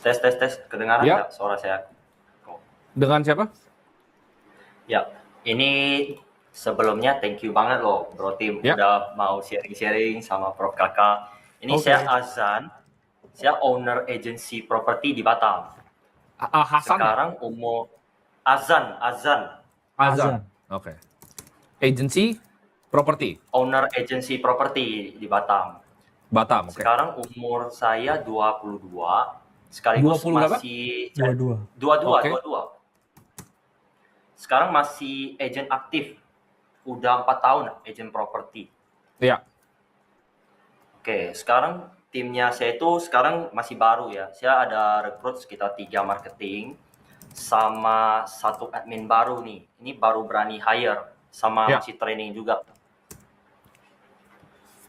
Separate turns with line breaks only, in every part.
Tes, kedengaran
Ya,
nggak suara saya? Oh,
dengan siapa?
ya, ini sebelumnya thank you banget loh, Bro Tim,
Ya,
udah mau sharing-sharing sama Prof. Kakak. Ini saya
oke.
Azan, saya owner agency properti di Batam.
Hasan ya?
Sekarang umur Azan,
Azan.
Azan.
Oke. Agency property
owner agency properti di Batam.
Batam, oke.
Sekarang umur saya 22, sekaligus
20 berapa?
masih
Dua-dua.
22,
Oke.
22. Sekarang masih agent aktif. Udah 4 tahun agent properti.
Ya.
Oke, sekarang timnya saya itu sekarang masih baru ya. Saya ada rekrut sekitar 3 marketing sama 1 admin baru nih. Ini baru berani hire sama
Ya.
masih training juga.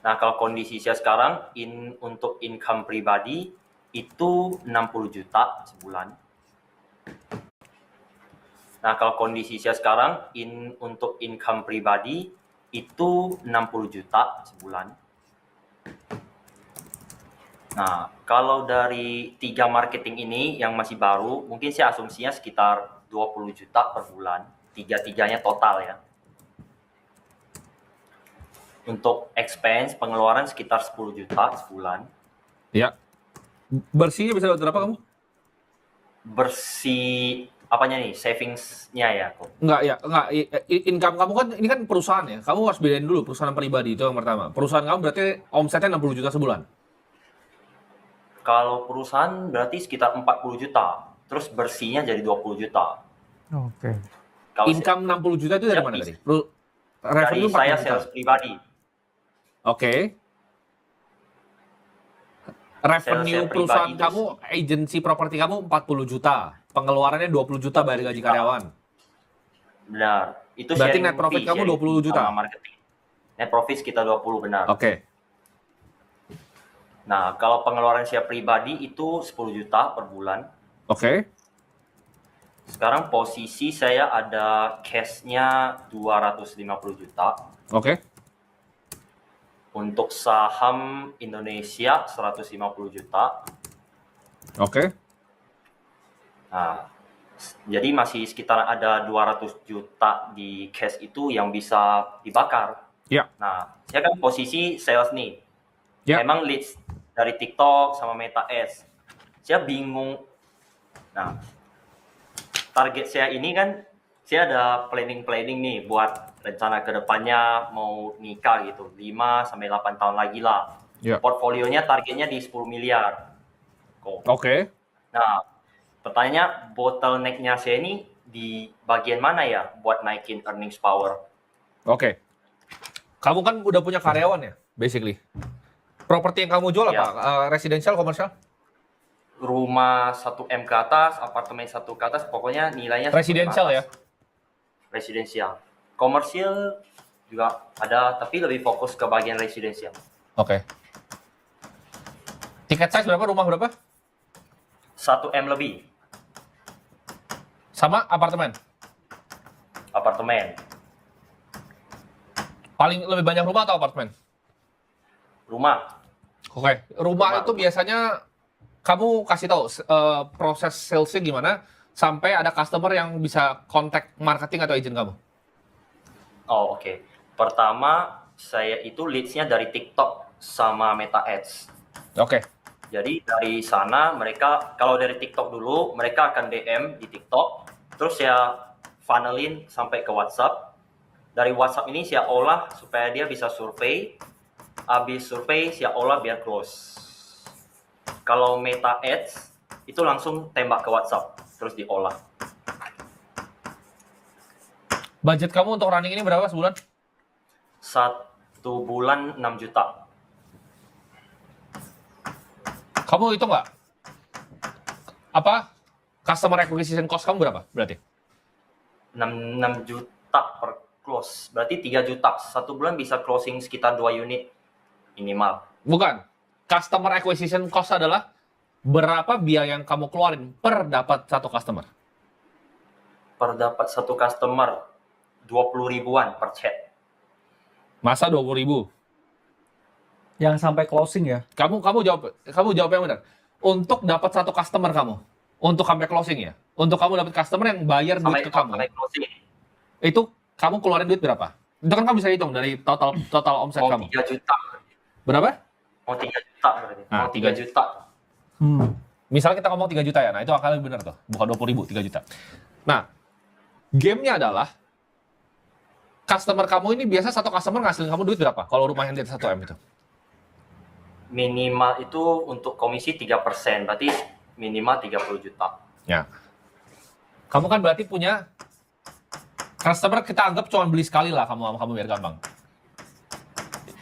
Nah, kalau kondisi saya sekarang untuk income pribadi itu 60 juta sebulan. Nah, kalau kondisi saya sekarang untuk income pribadi itu 60 juta sebulan. Nah, kalau dari 3 marketing ini yang masih baru, mungkin saya asumsinya sekitar 20 juta per bulan. Tiga-tiganya total ya. Untuk expense, pengeluaran sekitar 10 juta sebulan.
Ya. Bersihnya bisa berapa kamu?
Bersih apanya nih? Savings-nya ya?
Enggak. Income kamu kan ini kan perusahaan ya. Kamu harus bedain dulu perusahaan pribadi itu yang pertama. Perusahaan kamu berarti omsetnya 60 juta sebulan.
Kalau perusahaan berarti sekitar 40 juta. Terus bersihnya jadi 20 juta.
Oke.
Kalau
Income 60 juta itu dari
Ya,
mana
bisa.
tadi?
dari
Revenue 40
saya
juta.
sales pribadi.
Oke. Revenue
Sales
perusahaan
pribadi
kamu, agensi properti kamu 40 juta. Pengeluarannya 20 juta bayar gaji karyawan.
Benar. Itu
Berarti
sharing
net profit
fee,
kamu
sharing
20
fee
juta?
sama marketing. Net profit sekitar 20, benar.
Oke.
Nah, kalau pengeluaran saya pribadi itu 10 juta per bulan.
Oke.
Sekarang posisi saya ada cash-nya 250 juta.
Oke.
Untuk saham Indonesia 150 juta.
Oke.
Nah, jadi masih sekitar ada 200 juta di cash itu yang bisa dibakar.
Ya.
Nah, saya kan posisi sales nih.
Ya.
Emang leads dari TikTok sama Meta Ads. Saya bingung. Nah, target saya ini kan, saya ada planning nih buat rencana kedepannya mau nikah gitu. 5-8 tahun lagi lah.
Ya.
Portfolionya targetnya di 10 miliar.
Oke.
Nah, pertanyaannya bottleneck-nya saya ini di bagian mana ya buat naikin earnings power?
Oke. Kamu kan udah punya karyawan ya, basically. Properti yang kamu jual
Ya.
apa? Residential, komersial?
Rumah 1 M ke atas, apartemen 1 ke atas, pokoknya nilainya 1
Residential
ke
ya?
atas. Residensial. Komersial juga ada, tapi lebih fokus ke bagian residensial.
Oke. Tiket size berapa? Rumah berapa?
1 M lebih,
Sama apartemen?
apartemen.
Paling lebih banyak rumah atau apartemen?
Rumah,
Oke. Rumah itu biasanya kamu kasih tahu proses salesnya gimana sampai ada customer yang bisa kontak marketing atau agent kamu.
oh oke. Pertama, saya itu leads-nya dari TikTok sama Meta Ads.
Oke.
Jadi dari sana mereka, kalau dari TikTok dulu, mereka akan DM di TikTok, terus saya funnelin sampai ke WhatsApp. Dari WhatsApp ini saya olah supaya dia bisa survei. Habis survei saya olah biar close. Kalau Meta Ads itu langsung tembak ke WhatsApp, terus diolah.
Budget kamu untuk running ini berapa sebulan?
1 bulan 6 juta.
Kamu itu nggak? Apa? Customer acquisition cost kamu berapa berarti?
6 juta per close. Berarti 3 juta. 1 bulan bisa closing sekitar 2 unit minimal.
Bukan. Customer acquisition cost adalah berapa biaya yang kamu keluarin per dapat satu customer.
Per dapat 1 customer 20 ribuan per chat.
Masa 20.000?
Yang sampai closing ya?
Kamu jawab yang benar. untuk dapat satu customer kamu, untuk sampai closing ya, untuk kamu dapat customer yang bayar duit ke kamu,
sampai closing.
itu kamu keluarin duit berapa? Itu kan kamu bisa hitung dari total omset
Mau
kamu.
3 juta.
Berapa?
Mau 3 juta berarti.
Nah,
Mau 3 juta.
Misalnya kita ngomong 3 juta ya, nah itu akalnya benar tuh, bukan 20.000, 3 juta. Nah, gamenya adalah customer kamu ini biasa satu customer ngasilin kamu duit berapa? Kalau rumahnya di atas 1 M itu.
Minimal itu untuk komisi 3%, berarti minimal 30 juta.
Ya. Kamu kan berarti punya customer, kita anggap cuma beli sekali lah kamu biar gampang.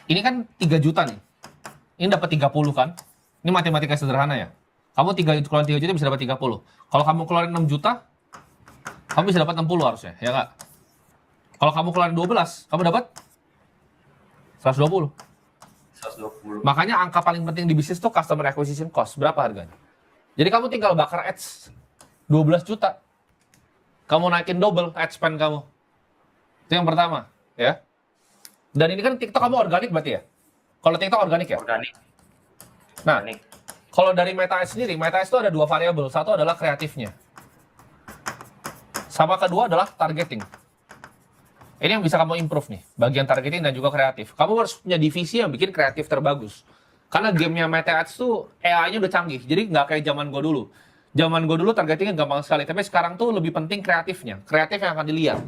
Ini kan 3 juta nih. Ini dapat 30 kan? Ini matematika sederhana ya. Kamu keluarin 3 juta bisa dapat 30. Kalau kamu keluarin 6 juta, kamu bisa dapat 60 harusnya, ya nggak? Kalau kamu keluarin 12, kamu dapat 120.
120.
Makanya angka paling penting di bisnis tuh customer acquisition cost. Berapa harganya? Jadi kamu tinggal bakar ads 12 juta. Kamu naikin double ad spend kamu. Itu yang pertama, ya. Dan ini kan TikTok kamu organik berarti ya? Kalau TikTok organik ya?
Organik.
Nah,
Organik.
kalau dari Meta Ads sendiri, Meta Ads itu ada 2 variabel. Satu adalah kreatifnya. Sama kedua adalah targeting. Ini yang bisa kamu improve nih, bagian targeting dan juga kreatif. Kamu harus punya divisi yang bikin kreatif terbagus. Karena gamenya Meta Ads tuh AI-nya udah canggih, jadi nggak kayak zaman gue dulu. Zaman gue dulu targetingnya gampang sekali, tapi sekarang tuh lebih penting kreatifnya. Kreatif yang akan dilihat.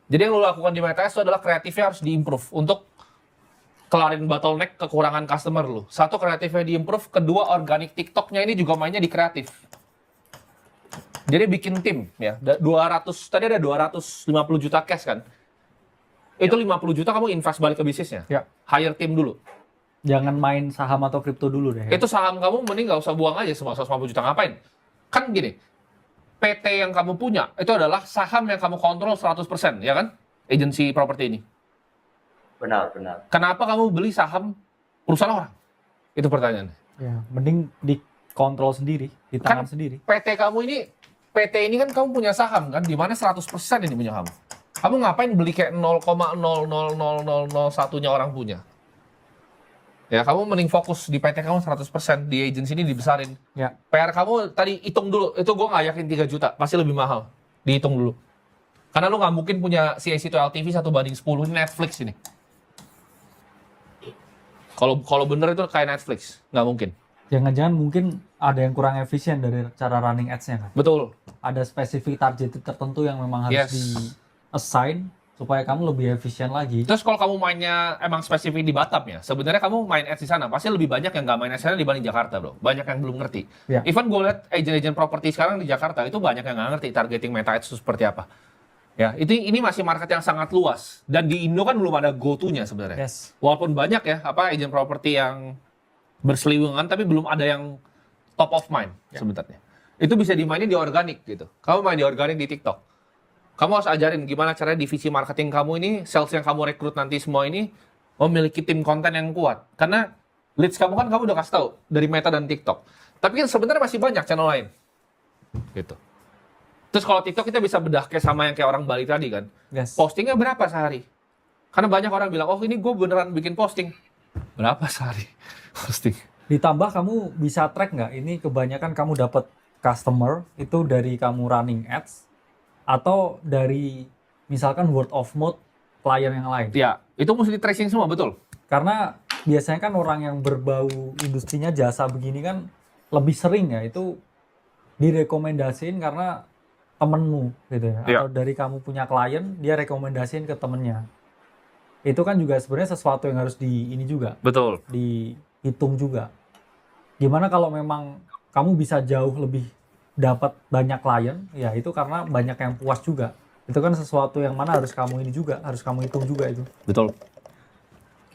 Jadi yang lo lakukan di Meta Ads itu adalah kreatifnya harus diimprove untuk kelarin bottleneck kekurangan customer lo. Satu, kreatifnya diimprove, kedua organik TikToknya ini juga mainnya di kreatif. Jadi bikin tim ya, 200, tadi ada 250 juta cash kan? Itu 50 juta kamu invest balik ke bisnisnya.
Ya.
Hire tim dulu.
Jangan main saham atau kripto dulu deh.
Itu saham kamu mending nggak usah buang aja semua 150 juta. Ngapain? Kan gini, PT yang kamu punya itu adalah saham yang kamu kontrol 100%, ya kan? Agensi properti ini.
Benar, benar.
Kenapa kamu beli saham perusahaan orang? Itu pertanyaannya.
Ya, mending dikontrol sendiri, di tangan sendiri.
PT kamu ini, PT ini kan kamu punya saham kan, di mana 100% ini punya kamu. Kamu ngapain beli kayak 0,00001-nya orang punya? Ya, kamu mending fokus di PT kamu 100%, di agensi ini dibesarin.
Ya.
PR kamu tadi hitung dulu, itu gue nggak yakin 3 juta, pasti lebih mahal. Dihitung dulu. Karena lu nggak mungkin punya CAC to LTV 1/10, ini Netflix ini. Kalau bener itu kayak Netflix, nggak mungkin.
Jangan-jangan mungkin ada yang kurang efisien dari cara running ads-nya kan?
Betul.
Ada spesifik target tertentu yang memang harus
Yes.
di-assign supaya kamu lebih efisien lagi.
Terus kalau kamu mainnya emang spesifik di Batam ya, sebenarnya kamu main ads di sana, pasti lebih banyak yang nggak main ads sana dibanding Jakarta, bro. Banyak yang belum ngerti.
Ya.
Even gue lihat agent-agent properti sekarang di Jakarta, itu banyak yang nggak ngerti targeting Meta Ads itu seperti apa. Ya, ini masih market yang sangat luas. Dan di Indo kan belum ada go-to-nya sebenarnya.
Yes.
Walaupun banyak ya, agent properti yang berseliweran, tapi belum ada yang top of mind sebenarnya. Itu bisa dimainin di organik gitu. Kamu main di organik di TikTok. Kamu harus ajarin gimana caranya divisi marketing kamu ini, sales yang kamu rekrut nanti semua ini, memiliki tim konten yang kuat. Karena leads kamu kan kamu udah kasih tahu dari Meta dan TikTok. Tapi kan sebenarnya masih banyak channel lain. Gitu. Terus kalau TikTok kita bisa bedah kayak sama yang kayak orang Bali tadi kan.
Yes.
Postingnya berapa sehari? Karena banyak orang bilang, oh ini gue beneran bikin posting. Berapa sehari posting?
Ditambah kamu bisa track nggak? Ini kebanyakan kamu dapat customer itu dari kamu running ads atau dari misalkan word of mouth klien yang lain.
Ya, itu mesti di tracing semua, betul.
Karena biasanya kan orang yang berbau industrinya jasa begini kan lebih sering ya itu direkomendasiin karena temenmu gitu ya.
Iya.
Atau dari kamu punya klien dia rekomendasiin ke temennya. Itu kan juga sebenarnya sesuatu yang harus ini juga
Betul.
dihitung juga. Gimana kalau memang kamu bisa jauh lebih dapat banyak klien, ya itu karena banyak yang puas juga. Itu kan sesuatu yang mana harus kamu ini juga, harus kamu hitung juga itu.
Betul.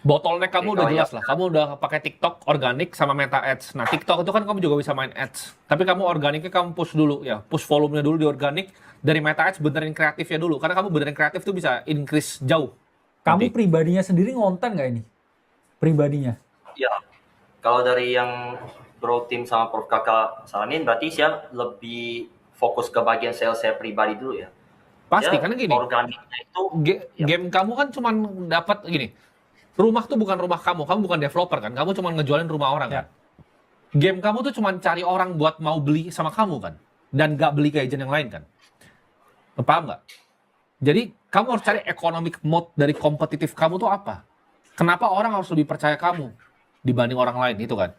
Bottleneck kamu udah
Kalau
jelas lah. Kamu udah pakai TikTok organik sama Meta Ads. Nah, TikTok itu kan kamu juga bisa main ads. Tapi kamu organiknya kamu push dulu ya. Push volumenya dulu di organik. Dari Meta Ads benerin kreatifnya dulu. Karena kamu benerin kreatif tuh bisa increase jauh.
Kamu
Nanti.
pribadinya sendiri ngonten nggak ini? Pribadinya?
Ya, kalau dari yang Bro Tim sama Prof Kakak saranin, berarti saya lebih fokus ke bagian sales saya pribadi dulu ya.
Pasti,
Ya,
karena gini.
organiknya itu Ya.
Game kamu kan cuman dapat gini. Rumah tuh bukan rumah kamu bukan developer kan. Kamu cuma ngejualin rumah orang
Ya.
kan. Game kamu tuh cuma cari orang buat mau beli sama kamu kan, dan nggak beli ke agent yang lain kan. Paham nggak? Jadi kamu harus cari economic mode dari kompetitif kamu tuh apa? Kenapa orang harus lebih percaya kamu dibanding orang lain itu kan?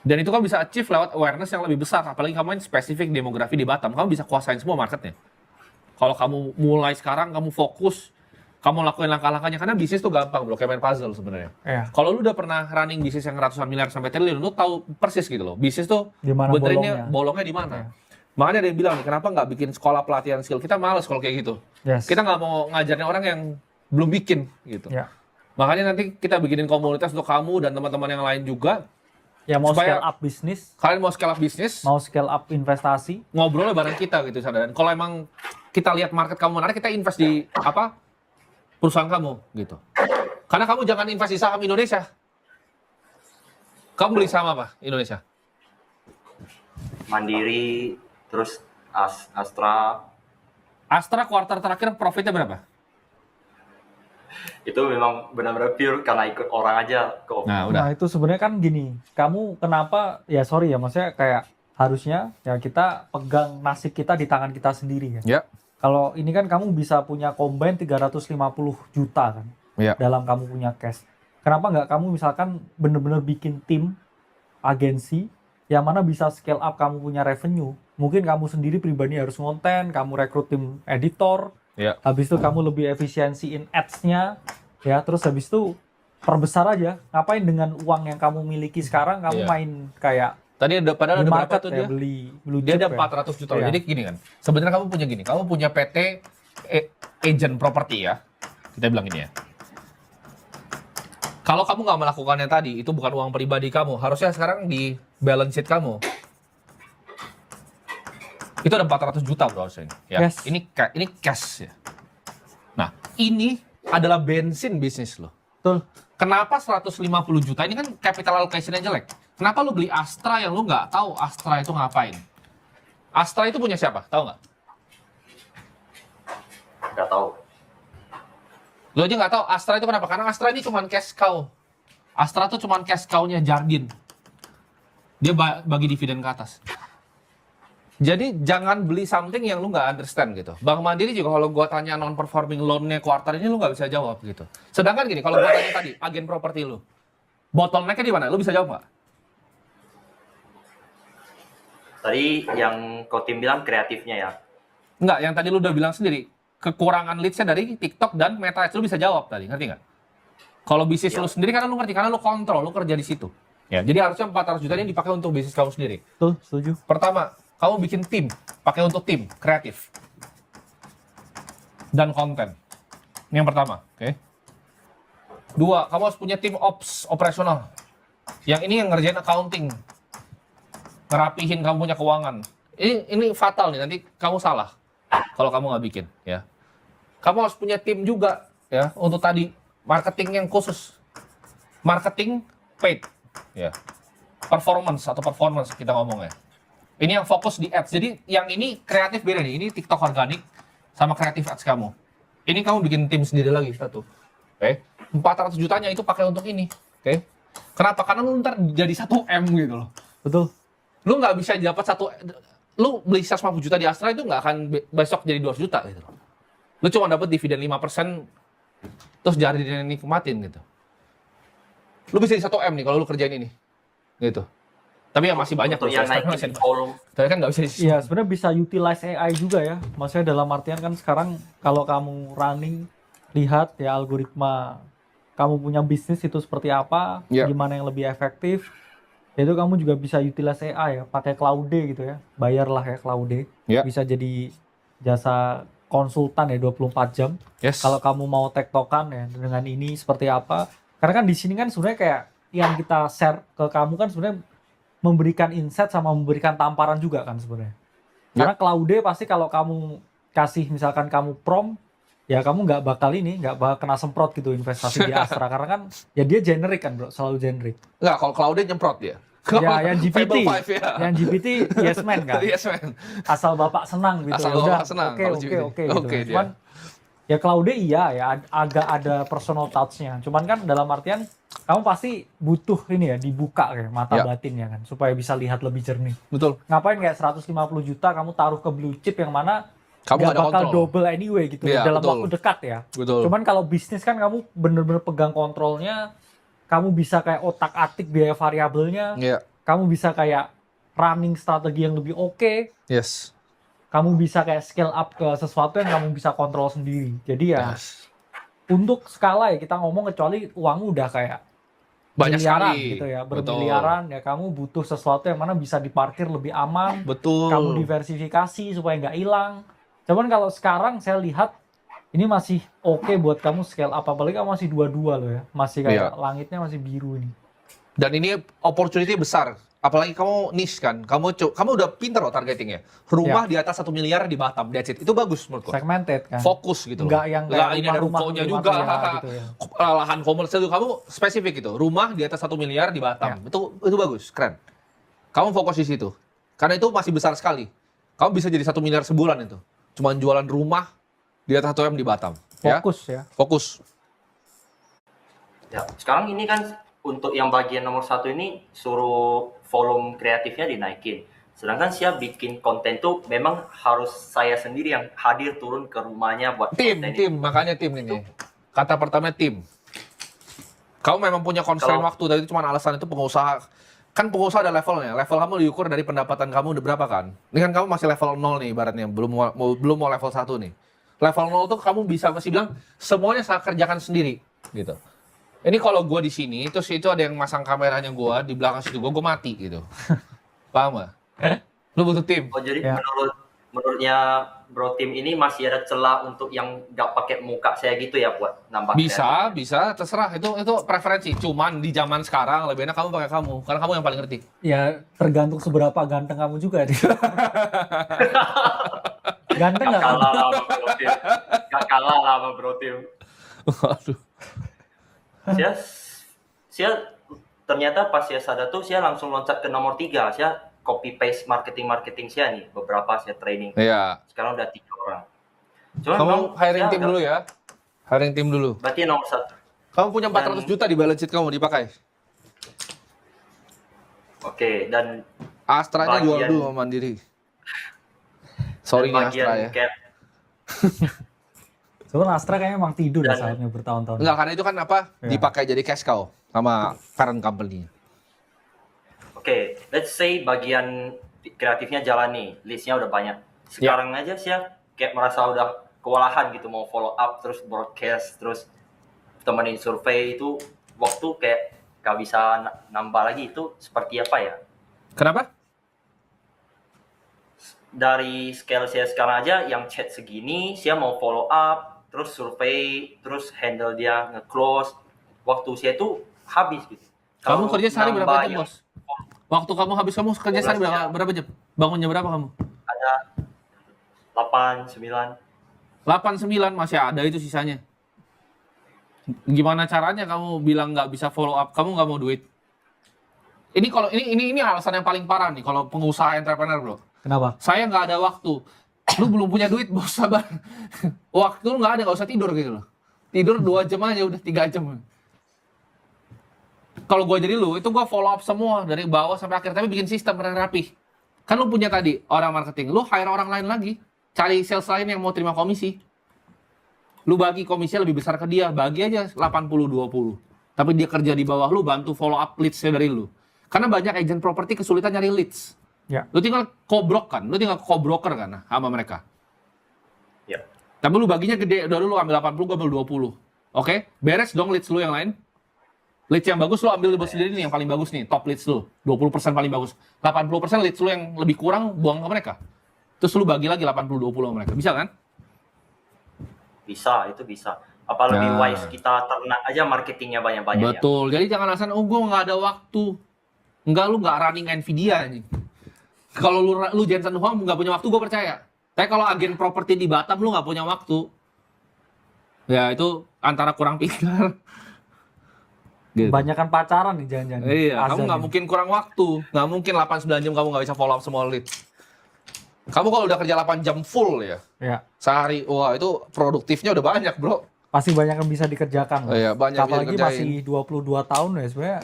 Dan itu kan bisa achieve lewat awareness yang lebih besar. Apalagi kamu main spesifik demografi di Batam, kamu bisa kuasain semua marketnya. Kalau kamu mulai sekarang, kamu fokus, kamu lakuin langkah-langkahnya. Karena bisnis tuh gampang bro, kayak main puzzle sebenarnya.
Iya.
Kalau lu udah pernah running bisnis yang ratusan miliar sampai triliun, lu tahu persis gitu loh. Bisnis tuh
Di mana
benerinnya
bolongnya.
bolongnya di mana.
Iya.
Makanya ada yang bilang nih, kenapa nggak bikin sekolah pelatihan skill? Kita males kalau kayak gitu.
Yes.
Kita nggak mau ngajarin orang yang belum bikin gitu.
Ya.
Makanya nanti kita bikinin komunitas untuk kamu dan teman-teman yang lain juga.
Ya mau
Supaya-
scale up bisnis,
Kalian mau scale up bisnis,
mau scale up investasi,
ngobrolnya bareng kita gitu sana. Dan kalau emang kita lihat market kamu menarik, kita invest di apa perusahaan kamu gitu. Karena kamu jangan invest di saham Indonesia. Kamu beli saham apa Indonesia?
Mandiri, terus Astra,
Astra kuartal terakhir profitnya berapa?
itu memang benar-benar pure karena ikut orang aja kok.
Nah udah.
Nah itu sebenarnya kan gini, kamu kenapa, ya sorry ya maksudnya kayak harusnya ya kita pegang nasib kita di tangan kita sendiri ya.
Ya.
Kalau ini kan kamu bisa punya combine 350 juta kan
Ya.
dalam kamu punya cash. Kenapa nggak kamu misalkan bener-bener bikin tim agensi yang mana bisa scale up kamu punya revenue. Mungkin kamu sendiri pribadi harus ngonten, kamu rekrut tim editor,
Ya.
habis itu kamu lebih efisiensiin ads-nya, ya terus habis itu perbesar aja. Ngapain dengan uang yang kamu miliki sekarang kamu
Iya.
main kayak
Tadi ada padahal
di
ada berapa
market
tuh
ya,
dia?
beli blue
Dia
chip
ada
ya.
400 juta loh.
Iya.
Jadi gini kan. Sebenarnya kamu punya gini. Kamu punya PT agent property ya. Kita bilang ini ya. Kalau kamu nggak melakukannya tadi, itu bukan uang pribadi kamu. Harusnya sekarang di balance sheet kamu. Itu ada 400 juta bro harusnya. Ya.
Yes.
Ini cash ya. Nah, ini adalah bensin bisnis lo.
Betul.
Kenapa 150 juta? Ini kan capital allocation-nya jelek. Kenapa lu beli Astra yang lu nggak tahu Astra itu ngapain? Astra itu punya siapa? Tahu nggak?
Nggak tahu.
Lu aja nggak tahu Astra itu kenapa? Karena Astra ini cuma cash cow. Astra itu cuma cash cow-nya Jardine. Dia bagi dividen ke atas. Jadi jangan beli something yang lu nggak understand gitu. Bank Mandiri juga kalau gua tanya non-performing loan-nya kuartal ini lu nggak bisa jawab gitu. Sedangkan gini, kalau gua tanya tadi, agen properti lu, bottleneck-nya di mana? Lu bisa jawab nggak?
Tadi yang kau tim bilang kreatifnya ya.
Enggak, yang tadi lu udah bilang sendiri, kekurangan leads-nya dari TikTok dan Meta Ads, lu bisa jawab tadi, ngerti nggak? Kalau bisnis
Ya.
lu sendiri karena lu ngerti, karena lu kontrol, lu kerja di situ. Ya, jadi harusnya 400 juta ini dipakai untuk bisnis kamu sendiri.
Betul, setuju.
Pertama, kamu bikin tim, pakai untuk tim, kreatif. Dan konten. Ini yang pertama, oke? Dua, kamu harus punya tim ops, operasional. Yang ini yang ngerjain accounting. Ngerapihin kamu punya keuangan. Ini fatal nih, nanti kamu salah. Kalau kamu nggak bikin, ya. Kamu harus punya tim juga, ya, untuk tadi, marketing yang khusus. Marketing paid, ya. Performance atau performance kita ngomongnya. Ini yang fokus di ads. Jadi yang ini kreatif beda nih. Ini TikTok organik sama kreatif ads kamu. Ini kamu bikin tim sendiri lagi satu. Oke. 400 jutanya itu pakai untuk ini. Oke. Kenapa? Karena lu ntar jadi 1M gitu loh.
Betul.
Lu nggak bisa dapat lu beli 150 juta di Astra itu nggak akan besok jadi 200 juta gitu loh. Lu cuma dapat dividen 5% terus jadinya nikmatin gitu. Lu bisa jadi 1M nih kalau lu kerjain ini. Gitu. Tapi yang masih banyak
Untuk
tuh,
yang
saya
naikin
sekarang
volume.
tapi kan nggak bisa
Iya, sebenarnya bisa utilize AI juga ya. Maksudnya dalam artian kan sekarang kalau kamu running, lihat ya algoritma kamu punya bisnis itu seperti apa,
Iya.
gimana yang lebih efektif. Itu kamu juga bisa utilize AI ya, pakai Claude gitu ya. Bayarlah ya Claude.
Iya.
Bisa jadi jasa konsultan ya 24 jam.
Yes.
Kalau kamu mau tektokan ya dengan ini seperti apa. Karena kan di sini kan sebenarnya kayak yang kita share ke kamu kan sebenarnya memberikan insight sama memberikan tamparan juga kan sebenarnya. Karena Claude pasti kalau kamu kasih misalkan kamu prompt, ya kamu nggak bakal kena semprot gitu investasi di Astra. Karena kan ya dia generic kan bro, selalu generic.
Nggak, kalau Claude nyemprot dia.
Ya yang GPT,
Fable 5 ya.
yang GPT yes man kan.
Yes man.
Asal bapak senang gitu.
Asal
Ya udah,
bapak senang
Oke
kalau
oke
GPT.
oke gitu.
Oke, dia.
Cuman Ya Claude iya ya agak ada personal touch-nya. Cuman kan dalam artian kamu pasti butuh ini ya dibuka kayak mata
Ya.
batin ya kan supaya bisa lihat lebih jernih.
Betul.
Ngapain kayak 150 juta kamu taruh ke blue chip yang mana
Kamu
nggak
nggak ada
bakal
kontrol.
double anyway gitu
Iya,
dalam
betul.
waktu dekat ya.
Betul.
Cuman kalau bisnis kan kamu bener-bener pegang kontrolnya, kamu bisa kayak otak-atik biaya variabelnya,
Iya.
kamu bisa kayak running strategi yang lebih oke,
Yes.
kamu bisa kayak scale up ke sesuatu yang kamu bisa kontrol sendiri. Jadi ya
Yes.
untuk skala ya kita ngomong kecuali uang udah kayak
Banyak
miliaran
sekali.
gitu ya,
Betul.
bermiliaran ya kamu butuh sesuatu yang mana bisa diparkir lebih aman,
Betul.
kamu diversifikasi supaya nggak hilang. Cuman kalau sekarang saya lihat ini masih oke buat kamu scale up, apalagi kamu masih dua-dua loh ya, masih kayak langitnya masih biru ini.
Dan ini opportunity besar. Apalagi kamu niche kan. Kamu udah pinter loh targetingnya. Rumah di atas 1 miliar di Batam. That's it. Itu bagus menurutku.
Segmented kan.
Fokus gitu loh.
Nggak yang kayak
Nggak, ini ada
rumah-rumah
rukonya
rumah
juga.
ya, gitu ya.
Lahan komersial itu kamu spesifik gitu. Rumah di atas 1 miliar di Batam. Itu bagus, keren. Kamu fokus di situ. Karena itu masih besar sekali. Kamu bisa jadi 1 miliar sebulan itu. Cuman jualan rumah di atas 1 M di Batam.
Fokus ya.
Fokus.
Ya, sekarang ini kan untuk yang bagian nomor 1 ini suruh volume kreatifnya dinaikin. Sedangkan saya bikin konten tuh memang harus saya sendiri yang hadir turun ke rumahnya buat konten ini.
Tim, makanya tim ini. Kata pertama tim. Kamu memang punya constraint
Kalau-
waktu, tadi cuma alasan itu pengusaha. Kan pengusaha ada levelnya. Level kamu diukur dari pendapatan kamu udah berapa kan? Ini kan kamu masih level 0 nih ibaratnya, belum mau level 1 nih. Level 0 tuh kamu bisa masih bilang semuanya saya kerjakan sendiri gitu. Ini kalau gue di sini, terus itu ada yang masang kameranya gue di belakang situ, gue mati gitu. Paham gak? Lu butuh tim.
Oh, jadi
Ya.
menurutnya Bro Tim ini masih ada celah untuk yang nggak pakai muka saya gitu ya buat nambah kreatif.
Bisa, terserah. Itu preferensi. Cuman di zaman sekarang lebih enak kamu pakai kamu, karena kamu yang paling ngerti.
Ya tergantung seberapa ganteng kamu juga nih. Ganteng
Nggak
nggak?
kalah lah sama Bro Tim. Nggak kalah lah sama Bro Tim.
Waduh.
Saya ternyata pas saya sadar tuh saya langsung loncat ke nomor 3. Saya copy paste marketing saya nih, beberapa saya training.
Iya.
Sekarang udah 3 orang. Cuma
Kamu
memang
hiring
saya
tim
agak-
dulu ya. Hiring tim dulu.
Berarti nomor 1.
Kamu punya 400 juta di balance sheet kamu dipakai.
Oke, dan
Astranya jual
Bagian-
dulu sama Mandiri. Sorry nih
bagian
Astra ya.
kayak
Sebenarnya Astra kayaknya emang tidur ya
Dan-
saatnya bertahun-tahun.
Enggak, karena itu kan apa?
Iya.
Dipakai jadi cash cow sama parent company.
Oke, let's say bagian kreatifnya jalan nih, listnya udah banyak. Sekarang aja sih ya, kayak merasa udah kewalahan gitu mau follow up, terus broadcast, terus temenin survei itu waktu kayak gak bisa nambah lagi. Itu seperti apa ya?
Kenapa?
Dari scale saya sekarang aja yang chat segini, saya mau follow up, terus survei, terus handle dia nge-close. Waktu saya tuh habis gitu.
Kamu
Kalau
kerja sehari berapa
nambah
jam,
yang
Bos? Waktu kamu habis kamu kerja sehari
12 jam.
berapa jam? Bangun jam berapa kamu?
Ada 8, 9.
8 9 masih ada itu sisanya. Gimana caranya kamu bilang nggak bisa follow up? Kamu nggak mau duit? Ini kalau ini alasan yang paling parah nih kalau pengusaha entrepreneur, Bro.
Kenapa?
Saya nggak ada waktu. Lu belum punya duit, bos, sabar. Waktu lu nggak ada, nggak usah tidur gitu loh. Tidur 2 jam aja udah 3 jam. Kalau gua jadi lu, itu gua follow up semua dari bawah sampai akhir, tapi bikin sistem yang rapi. Kan lu punya tadi orang marketing, lu hire orang lain lagi, cari sales lain yang mau terima komisi. Lu bagi komisinya lebih besar ke dia, bagi aja 80-20. Tapi dia kerja di bawah lu, bantu follow up leads-nya dari lu. Karena banyak agent properti kesulitan nyari leads.
Ya.
Lu tinggal co-broker kan, lu tinggal co-broker kan sama mereka.
Ya.
Tapi lu baginya gede, udah lu ambil 80, gua ambil 20. Oke? Beres dong leads lu yang lain. Leads yang bagus lu ambil bos sendiri nih, yang paling bagus nih, top leads lu. 20% paling bagus. 80% leads lu yang lebih kurang buang ke mereka. Terus lu bagi lagi 80-20 sama mereka. Bisa kan?
Bisa, itu bisa. Apa lebih
Nah.
wise kita ternak aja marketingnya banyak-banyak ya?
Betul. Jadi jangan alasan, oh gua nggak ada waktu. Enggak, lu nggak running Nvidia anjing. Kalau lu Jensen Huang nggak punya waktu, gue percaya. Tapi kalau agen properti di Batam lu nggak punya waktu, ya itu antara kurang pintar. Gitu.
Banyakan pacaran nih jangan-jangan.
Iya, kamu
Azan
nggak
nih.
mungkin kurang waktu. Nggak mungkin 8-9 jam kamu nggak bisa follow up semua lead. Kamu kalau udah kerja 8 jam full ya,
Ya,
sehari, wah itu produktifnya udah banyak, bro.
pasti banyak yang bisa dikerjakan.
Oh, iya, banyak yang bisa
Apalagi
dikerjain.
masih 22 tahun ya sebenarnya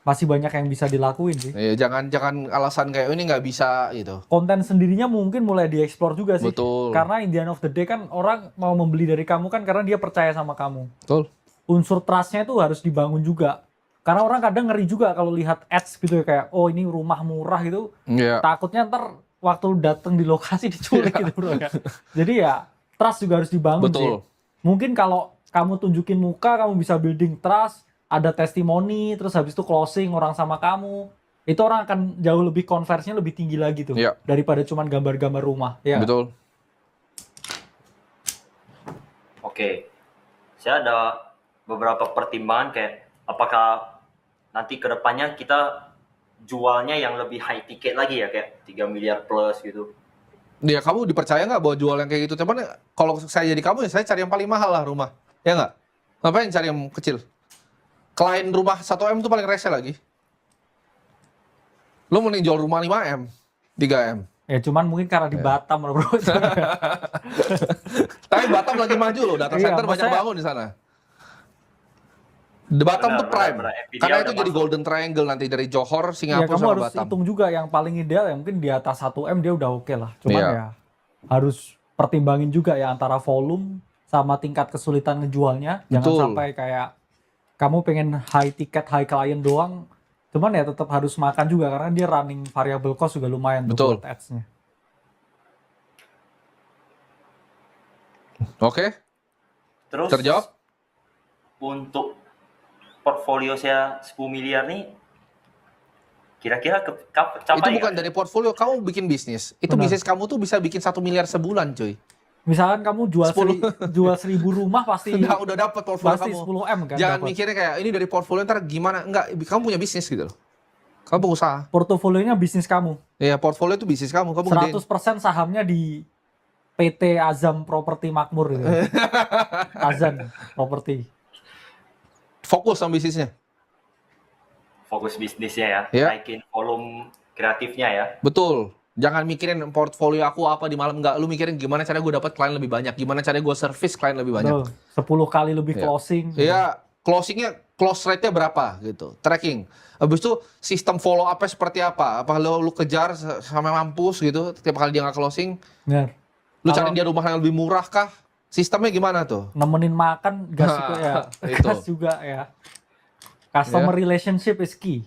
masih banyak yang bisa dilakuin sih.
Iya, jangan alasan kayak ini nggak bisa gitu.
Konten sendirinya mungkin mulai dieksplor juga sih.
Betul.
Karena in the end of the day kan orang mau membeli dari kamu kan karena dia percaya sama kamu.
Betul.
Unsur trust-nya itu harus dibangun juga. Karena orang kadang ngeri juga kalau lihat ads gitu ya kayak oh ini rumah murah gitu.
Iya.
Takutnya ntar waktu lu datang di lokasi diculik gitu bro ya. Jadi ya trust juga harus dibangun sih.
Betul.
Mungkin kalau kamu tunjukin muka kamu bisa building trust, ada testimoni, terus habis itu closing orang sama kamu. Itu orang akan jauh lebih konversinya lebih tinggi lagi tuh
Iya.
daripada cuman gambar-gambar rumah. Ya.
Betul.
Oke, saya ada beberapa pertimbangan kayak apakah nanti kedepannya kita jualnya yang lebih high ticket lagi ya kayak 3 miliar plus gitu.
Ya kamu dipercaya nggak buat jual yang kayak gitu? Cuman kalau saya jadi kamu ya saya cari yang paling mahal lah rumah. Ya nggak? Ngapain cari yang kecil? Klien rumah 1M tuh paling rese lagi. Lo mending jual rumah 5M, 3M.
Ya cuman mungkin karena di Batam bro.
Tapi Batam lagi maju loh, data
Iya,
center banyak
maksudnya-
bangun di sana. The Batam
Benar,
tuh prime.
benar. Nvidia
Karena
udah
itu jadi
masuk.
golden triangle nanti dari Johor,
Ya
Singapura
kamu
sama
harus
Batam.
hitung juga yang paling ideal ya mungkin di atas 1M dia udah oke lah. Cuman
Iya.
ya harus pertimbangin juga ya antara volume sama tingkat kesulitan ngejualnya. Jangan
Betul.
sampai kayak kamu pengen high ticket, high client doang. Cuman ya tetap harus makan juga karena dia running variable cost juga lumayan tuh
Betul.
buat ads-nya.
Oke,
Terus
terjawab?
untuk portfolio saya 10 miliar nih kira-kira capai
Itu bukan
nggak?
dari portfolio, kamu bikin bisnis. Itu
Benar.
bisnis kamu tuh bisa bikin 1 miliar sebulan, cuy.
Misalkan kamu jual
10.
jual 1.000 rumah pasti
Udah dapat portfolio
pasti
kamu.
10M kan
Jangan
dapat.
mikirnya kayak ini dari portfolio ntar gimana. Enggak, kamu punya bisnis gitu loh. Kamu pengusaha.
Portofolionya bisnis kamu.
Ya, portfolio itu bisnis kamu gedein.
100% sahamnya di PT Azam Properti Makmur gitu. Azam Properti.
Fokus sama bisnisnya.
Fokus bisnisnya ya,
Iya.
naikin volume kreatifnya ya.
Betul. Jangan mikirin portfolio aku apa di malam, enggak. Lu mikirin gimana caranya gue dapat klien lebih banyak, gimana caranya gue service klien lebih banyak.
Betul. 10 kali lebih
Iya.
closing.
Iya, close rate-nya berapa gitu. Tracking. Habis itu sistem follow up-nya seperti apa? Apa lu kejar sampai mampus gitu tiap kali dia nggak closing?
Benar.
Lu
Kalau-
cari dia rumah yang lebih murah kah? Sistemnya gimana tuh?
Nemenin makan gas juga ya.
Itu.
Gas juga ya. Customer relationship is key.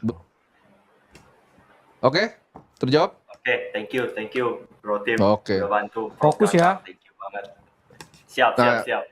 Oke? Terjawab?
Oke, thank you Bro Tim.
Oke.
Udah bantu.
Fokus ya.
Thank you banget. Siap,
Nah,
siap.